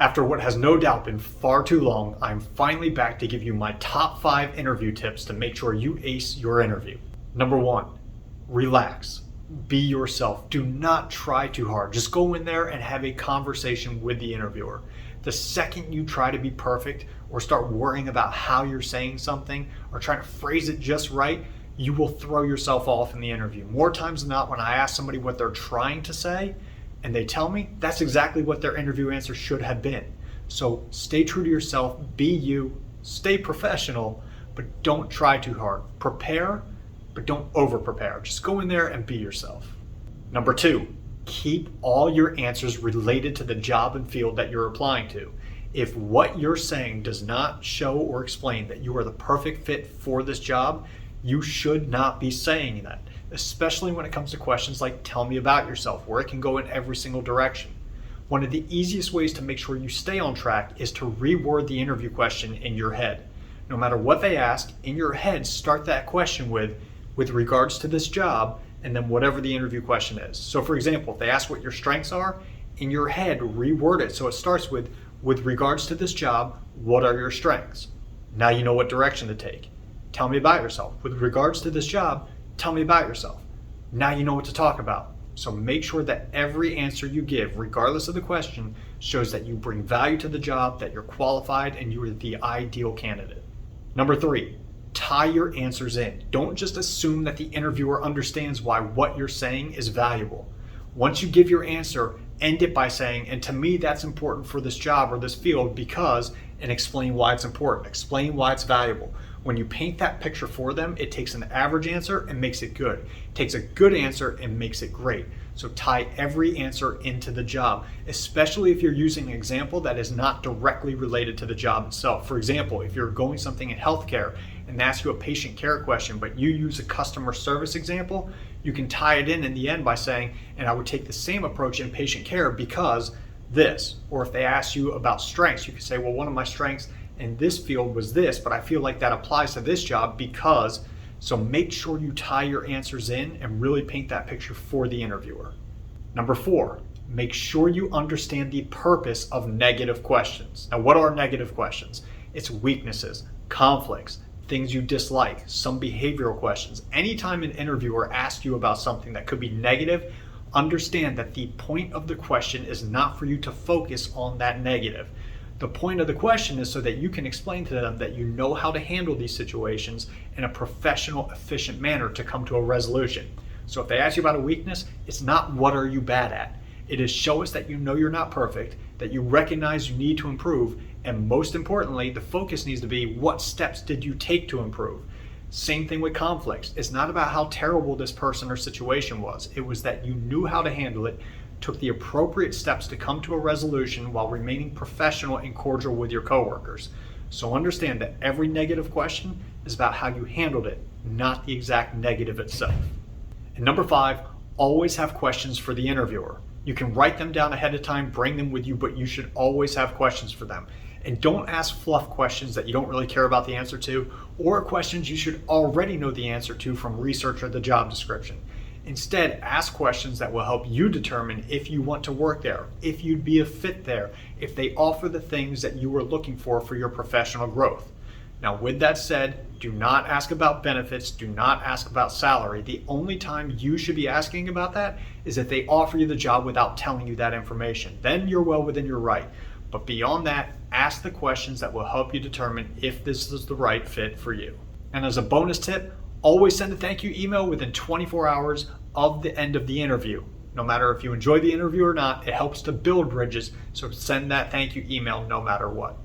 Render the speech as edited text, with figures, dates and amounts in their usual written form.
After what has no doubt been far too long, I'm finally back to give you my top 5 interview tips to make sure you ace your interview. Number 1, relax. Be yourself. Do not try too hard. Just go in there and have a conversation with the interviewer. The second you try to be perfect or start worrying about how you're saying something or trying to phrase it just right, you will throw yourself off in the interview. More times than not, when I ask somebody what they're trying to say and they tell me, that's exactly what their interview answer should have been. So stay true to yourself, be you, stay professional, but don't try too hard. Prepare, but don't over prepare. Just go in there and be yourself. Number 2, keep all your answers related to the job and field that you're applying to. If what you're saying does not show or explain that you are the perfect fit for this job, you should not be saying that, especially when it comes to questions like tell me about yourself, where it can go in every single direction. One of the easiest ways to make sure you stay on track is to reword the interview question in your head. No matter what they ask, in your head, start that question with regards to this job, and then whatever the interview question is. So for example, if they ask what your strengths are, in your head, reword it so it starts with regards to this job, what are your strengths? Now you know what direction to take. Tell me about yourself. With regards to this job, tell me about yourself. Now you know what to talk about. So make sure that every answer you give, regardless of the question, shows that you bring value to the job, that you're qualified, and you are the ideal candidate. Number 3, tie your answers in. Don't just assume that the interviewer understands why what you're saying is valuable. Once you give your answer, end it by saying, and to me that's important for this job or this field because, and explain why it's important. Explain why it's valuable. When you paint that picture for them, it takes an average answer and makes it good. It takes a good answer and makes it great. So tie every answer into the job, especially if you're using an example that is not directly related to the job itself. For example, if you're going something in healthcare and they ask you a patient care question, but you use a customer service example, you can tie it in the end by saying, and I would take the same approach in patient care because this. Or if they ask you about strengths, you can say, well, one of my strengths in this field was this, but I feel like that applies to this job because. So make sure you tie your answers in and really paint that picture for the interviewer. Number 4, make sure you understand the purpose of negative questions. Now, what are negative questions? It's weaknesses, conflicts, things you dislike, some behavioral questions. Anytime an interviewer asks you about something that could be negative, understand that the point of the question is not for you to focus on that negative. The point of the question is so that you can explain to them that you know how to handle these situations in a professional, efficient manner to come to a resolution. So if they ask you about a weakness, it's not what are you bad at. It is show us that you know you're not perfect, that you recognize you need to improve, and most importantly, the focus needs to be what steps did you take to improve. Same thing with conflicts. It's not about how terrible this person or situation was. It was that you knew how to handle it, took the appropriate steps to come to a resolution while remaining professional and cordial with your coworkers. So understand that every negative question is about how you handled it, not the exact negative itself. And number 5, always have questions for the interviewer. You can write them down ahead of time, bring them with you, but you should always have questions for them. And don't ask fluff questions that you don't really care about the answer to, or questions you should already know the answer to from research or the job description. Instead, ask questions that will help you determine if you want to work there, if you'd be a fit there, if they offer the things that you are looking for your professional growth. Now, with that said, do not ask about benefits, do not ask about salary. The only time you should be asking about that is if they offer you the job without telling you that information. Then you're well within your right. But beyond that, ask the questions that will help you determine if this is the right fit for you. And as a bonus tip, always send a thank you email within 24 hours of the end of the interview. No matter if you enjoy the interview or not, it helps to build bridges, so send that thank you email no matter what.